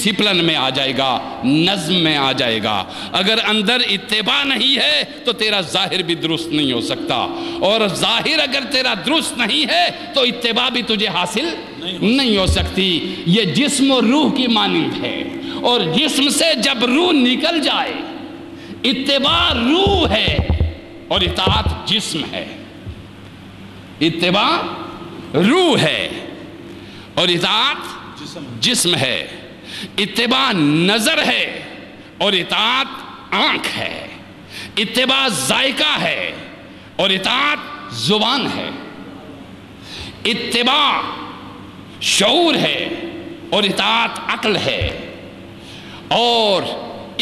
Discipline میں آ جائے گا، نظم میں آ جائے گا۔ اگر اندر اتباع نہیں ہے تو تیرا ظاہر بھی درست نہیں ہو سکتا، اور ظاہر اگر تیرا درست نہیں ہے تو اتباع بھی تجھے حاصل نہیں ہو سکتی۔ یہ جسم و روح کی مانند ہے، اور جسم سے جب روح نکل جائے، اتباع روح ہے اور اطاعت جسم ہے۔ اتباع روح ہے اور اطاعت جسم ہے۔ اتباع نظر ہے اور اطاعت آنکھ ہے۔ اتباع ذائقہ ہے اور اطاعت زبان ہے۔ اتباع شعور ہے اور اطاعت عقل ہے، اور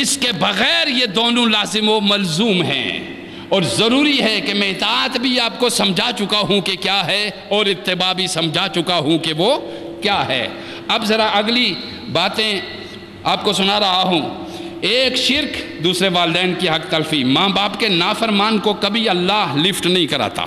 اس کے بغیر یہ دونوں لازم و ملزوم ہیں۔ اور ضروری ہے کہ میں اطاعت بھی آپ کو سمجھا چکا ہوں کہ کیا ہے، اور اتباع بھی سمجھا چکا ہوں کہ وہ کیا ہے۔ اب ذرا اگلی باتیں آپ کو سنا رہا ہوں۔ ایک شرک، دوسرے والدین کی حق تلفی۔ ماں باپ کے نافرمان کو کبھی اللہ لفٹ نہیں کراتا۔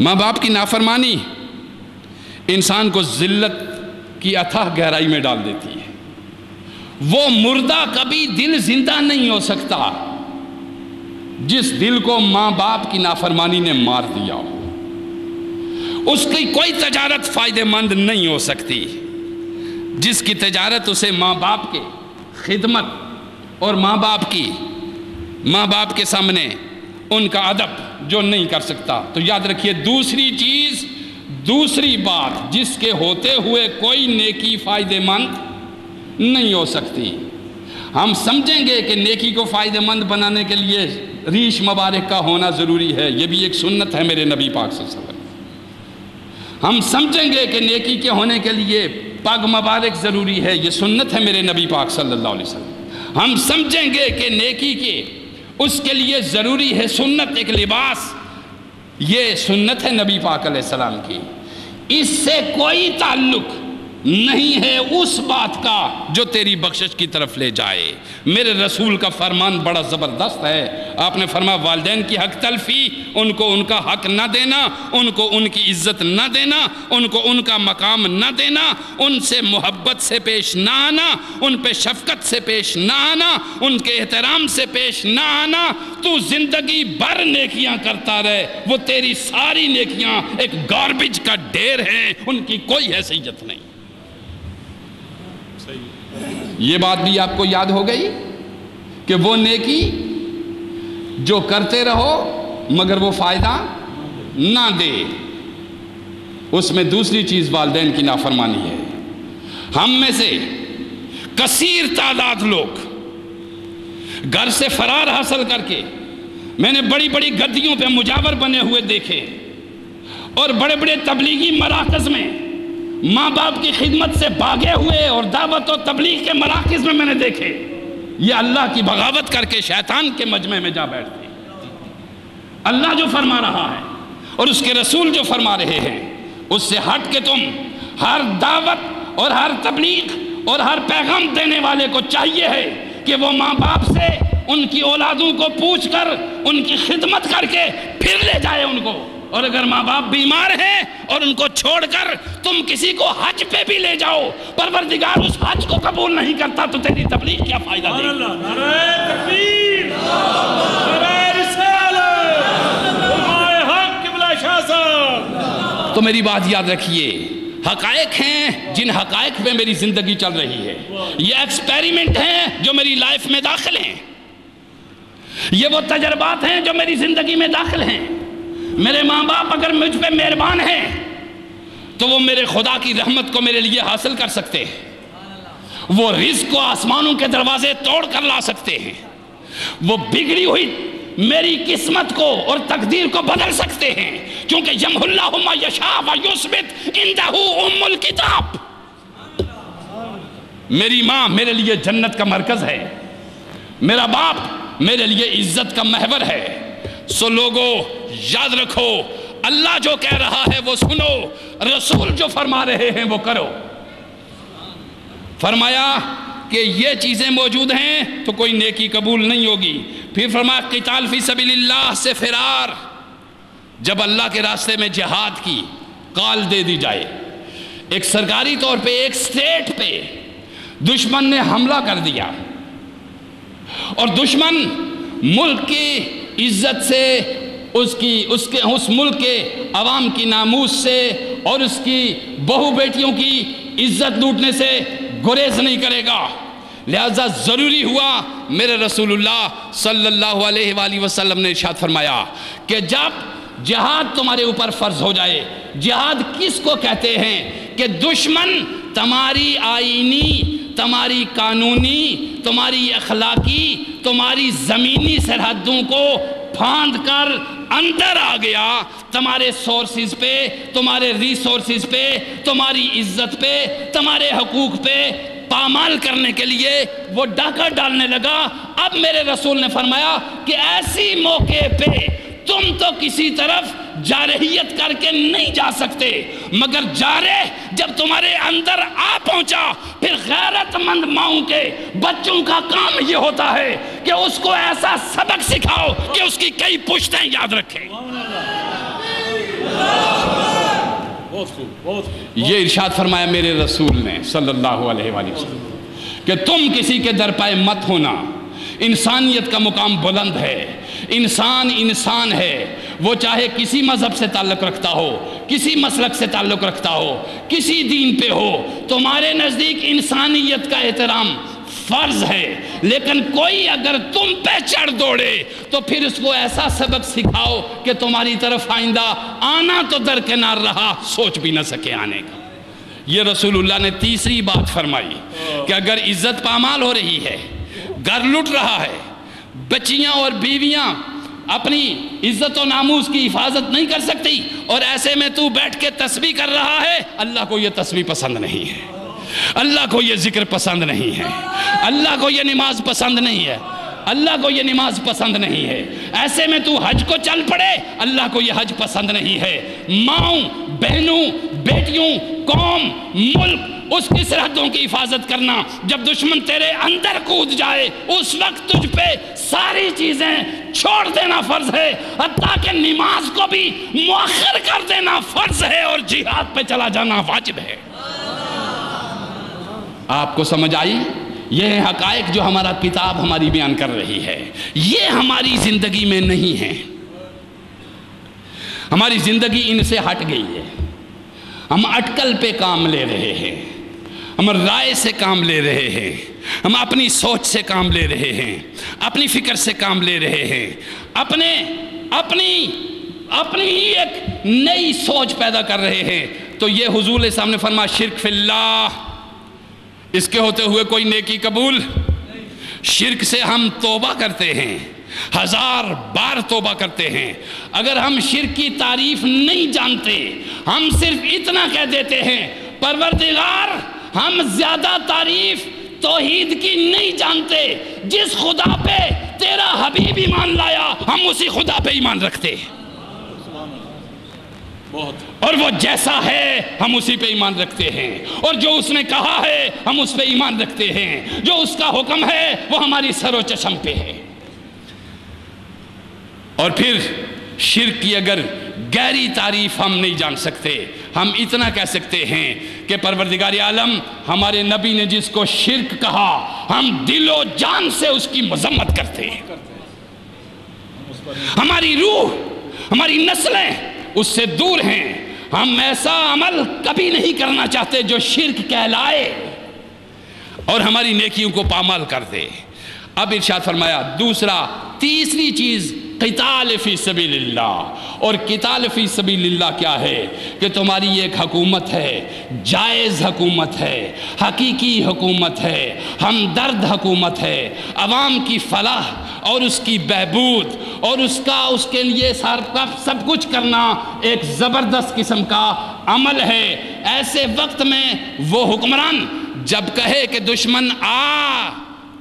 ماں باپ کی نافرمانی انسان کو ذلت کی اتھاہ گہرائی میں ڈال دیتی ہے۔ وہ مردہ کبھی دل زندہ نہیں ہو سکتا جس دل کو ماں باپ کی نافرمانی نے مار دیا ہو۔ اس کی کوئی تجارت فائدہ مند نہیں ہو سکتی جس کی تجارت اسے ماں باپ کے خدمت اور ماں باپ کے سامنے ان کا ادب جو نہیں کر سکتا۔ تو یاد رکھیے، دوسری بات جس کے ہوتے ہوئے کوئی نیکی فائدہ مند نہیں ہو سکتی۔ ہم سمجھیں گے کہ نیکی کو فائدہ مند بنانے کے لیے ریش مبارک کا ہونا ضروری ہے، یہ بھی ایک سنت ہے میرے نبی پاک صلی اللہ علیہ وسلم۔ ہم سمجھیں گے کہ نیکی کے ہونے کے لیے پگ مبارک ضروری ہے، یہ سنت ہے میرے نبی پاک صلی اللہ علیہ وسلم۔ ہم سمجھیں گے کہ نیکی کے اس کے لیے ضروری ہے سنت، ایک لباس، یہ سنت ہے نبی پاک علیہ السلام کی۔ اس سے کوئی تعلق نہیں ہے اس بات کا جو تیری بخشش کی طرف لے جائے۔ میرے رسول کا فرمان بڑا زبردست ہے۔ آپ نے فرمایا والدین کی حق تلفی، ان کو ان کا حق نہ دینا، ان کو ان کی عزت نہ دینا، ان کو ان کا مقام نہ دینا، ان سے محبت سے پیش نہ آنا، ان پہ شفقت سے پیش نہ آنا، ان کے احترام سے پیش نہ آنا۔ تو زندگی بھر نیکیاں کرتا رہے، وہ تیری ساری نیکیاں ایک گاربیج کا ڈھیر ہیں، ان کی کوئی حیثیت نہیں۔ یہ بات بھی آپ کو یاد ہو گئی کہ وہ نیکی جو کرتے رہو مگر وہ فائدہ نہ دے، اس میں دوسری چیز والدین کی نافرمانی ہے۔ ہم میں سے کثیر تعداد لوگ گھر سے فرار حاصل کر کے، میں نے بڑی بڑی گدیوں پہ مجاور بنے ہوئے دیکھے، اور بڑے بڑے تبلیغی مراکز میں ماں باپ کی خدمت سے بھاگے ہوئے اور دعوت و تبلیغ کے مراکز میں نے دیکھے۔ یہ اللہ کی بغاوت کر کے شیطان کے مجمع میں جا بیٹھتے ہیں۔ اللہ جو فرما رہا ہے اور اس کے رسول جو فرما رہے ہیں، اس سے ہٹ کے تم ہر دعوت اور ہر تبلیغ اور ہر پیغام دینے والے کو چاہیے ہے کہ وہ ماں باپ سے ان کی اولادوں کو پوچھ کر ان کی خدمت کر کے پھر لے جائے ان کو۔ اور اگر ماں باپ بیمار ہیں اور ان کو چھوڑ کر تم کسی کو حج پہ بھی لے جاؤ، پروردگار اس حج کو قبول نہیں کرتا تو تیری تبلیغ کیا فائدہ دے گی؟ نعرہ تکبیر، نعرہ رسالت، علماء حق قبلہ شاہ صاحب۔ تو میری بات یاد رکھیے، حقائق ہیں جن حقائق پہ میری زندگی چل رہی ہے، یہ ایکسپیریمنٹ ہیں جو میری لائف میں داخل ہیں، یہ وہ تجربات ہیں جو میری زندگی میں داخل ہیں۔ میرے ماں باپ اگر مجھ پہ مہربان ہیں تو وہ میرے خدا کی رحمت کو میرے لیے حاصل کر سکتے ہیں، وہ رزق کو آسمانوں کے دروازے توڑ کر لا سکتے ہیں، وہ بگڑی ہوئی میری قسمت کو اور تقدیر کو بدل سکتے ہیں، کیونکہ یمحو اللہ ما یشاء و یثبت عندہ ام الکتاب۔ میری ماں میرے لیے جنت کا مرکز ہے، میرا باپ میرے لیے عزت کا محور ہے۔ سو لوگوں یاد رکھو، اللہ جو کہہ رہا ہے وہ سنو، رسول جو فرما رہے ہیں وہ کرو۔ فرمایا کہ یہ چیزیں موجود ہیں تو کوئی نیکی قبول نہیں ہوگی۔ پھر فرمایا قتال فی سبیل اللہ سے فرار، جب اللہ کے راستے میں جہاد کی کال دے دی جائے، ایک سرکاری طور پہ ایک سٹیٹ پہ دشمن نے حملہ کر دیا اور دشمن ملک کی عزت سے اس ملک کے عوام کی ناموس سے اور اس کی بہو بیٹیوں کی عزت لوٹنے سے گریز نہیں کرے گا. لہذا ضروری ہوا میرے رسول اللہ صلی اللہ علیہ وآلہ وسلم نے ارشاد فرمایا کہ جب جہاد تمہارے اوپر فرض ہو جائے. جہاد کس کو کہتے ہیں کہ دشمن تمہاری آئینی، تمہاری قانونی، تمہاری اخلاقی، تمہاری زمینی سرحدوں کو پھاند کر اندر آ گیا، تمہارے سورسز پہ، تمہارے ریسورسز پہ، تمہاری عزت پہ، تمہارے حقوق پہ پامال کرنے کے لیے وہ ڈاکہ ڈالنے لگا. اب میرے رسول نے فرمایا کہ ایسی موقع پہ تم تو کسی طرف جارحیت کر کے نہیں جا سکتے، مگر جارح جب تمہارے اندر آ پہنچا پھر غیرت مند ماؤں کے بچوں کا کام یہ ہوتا ہے کہ اس کو ایسا سبق سکھاؤ کہ اس کی کئی پشتیں یاد رکھیں. یہ ارشاد فرمایا میرے رسول نے صلی اللہ علیہ وآلہ وسلم کہ تم کسی کے در پائے مت ہونا. انسانیت کا مقام بلند ہے. انسان ہے، وہ چاہے کسی مذہب سے تعلق رکھتا ہو، کسی مسلک سے تعلق رکھتا ہو، کسی دین پہ ہو. تمہارے نزدیک انسانیت کا احترام فرض ہے، لیکن کوئی اگر تم پہ چڑھ دوڑے تو پھر اس کو ایسا سبق سکھاؤ کہ تمہاری طرف آئندہ آنا تو درکنار رہا، سوچ بھی نہ سکے آنے کا. یہ رسول اللہ نے تیسری بات فرمائی کہ اگر عزت پامال ہو رہی ہے، گھر لٹ رہا ہے، بچیاں اور بیویاں اپنی عزت و ناموس کی حفاظت نہیں کر سکتی اور ایسے میں تو بیٹھ کے تسبیح کر رہا ہے، اللہ کو یہ تسبیح پسند نہیں ہے، اللہ کو یہ ذکر پسند نہیں ہے، اللہ کو یہ نماز پسند نہیں ہے، اللہ کو یہ نماز پسند نہیں ہے. ایسے میں تو حج کو چل پڑے، اللہ کو یہ حج پسند نہیں ہے. ماؤں، بہنوں، بیٹیوں، قوم، ملک، اس کی سرحدوں کی حفاظت کرنا. جب دشمن تیرے اندر کود جائے اس وقت تجھ پہ ساری چیزیں چھوڑ دینا فرض ہے، حتیٰ کہ نماز کو بھی مؤخر کر دینا فرض ہے اور جہاد پہ چلا جانا واجب ہے. آپ کو سمجھ آئی؟ یہ حقائق جو ہمارا کتاب ہماری بیان کر رہی ہے، یہ ہماری زندگی میں نہیں ہے. ہماری زندگی ان سے ہٹ گئی ہے. ہم اٹکل پہ کام لے رہے ہیں، ہم رائے سے کام لے رہے ہیں، ہم اپنی سوچ سے کام لے رہے ہیں، اپنی فکر سے کام لے رہے ہیں، اپنی ہی ایک نئی سوچ پیدا کر رہے ہیں. تو یہ حضور علیہ السلام نے فرمایا شرک فی اللہ، اس کے ہوتے ہوئے کوئی نیکی قبول. شرک سے ہم توبہ کرتے ہیں، 1000 بار توبہ کرتے ہیں. اگر ہم شرک کی تعریف نہیں جانتے، ہم صرف اتنا کہہ دیتے ہیں پروردگار ہم زیادہ تعریف توحید کی نہیں جانتے، جس خدا پہ تیرا حبیب ایمان لایا ہم اسی خدا پہ ایمان رکھتے ہیں، اور وہ جیسا ہے ہم اسی پہ ایمان رکھتے ہیں، اور جو اس نے کہا ہے ہم اس پہ ایمان رکھتے ہیں، جو اس کا حکم ہے وہ ہماری سر و چشم پہ ہے. اور پھر شرک کی اگر گہری تعریف ہم نہیں جان سکتے، ہم اتنا کہہ سکتے ہیں کہ پروردگار عالم ہمارے نبی نے جس کو شرک کہا ہم دل و جان سے اس کی مذمت کرتے ہیں. ہماری روح، ہماری نسلیں اس سے دور ہیں. ہم ایسا عمل کبھی نہیں کرنا چاہتے جو شرک کہلائے اور ہماری نیکیوں کو پامال کر دے. اب ارشاد فرمایا تیسری چیز قتال فی سبیل اللہ. اور قتال فی سبیل اللہ کیا ہے کہ تمہاری ایک حکومت ہے، جائز حکومت ہے، حقیقی حکومت ہے، ہمدرد حکومت ہے، عوام کی فلاح اور اس کی بہبود اور اس کے لیے سب کچھ کرنا ایک زبردست قسم کا عمل ہے. ایسے وقت میں وہ حکمران جب کہے کہ دشمن آ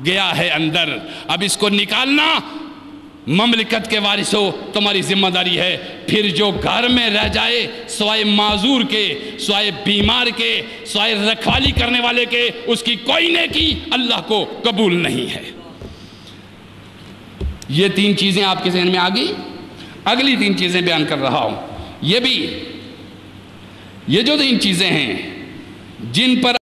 گیا ہے اندر، اب اس کو نکالنا مملکت کے وارثوں تمہاری ذمہ داری ہے. پھر جو گھر میں رہ جائے سوائے معذور کے، سوائے بیمار کے، سوائے رکھوالی کرنے والے کے، اس کی کوئی نیکی اللہ کو قبول نہیں ہے. یہ 3 چیزیں آپ کے ذہن میں آ گئی. اگلی 3 چیزیں بیان کر رہا ہوں. یہ جو 3 چیزیں ہیں جن پر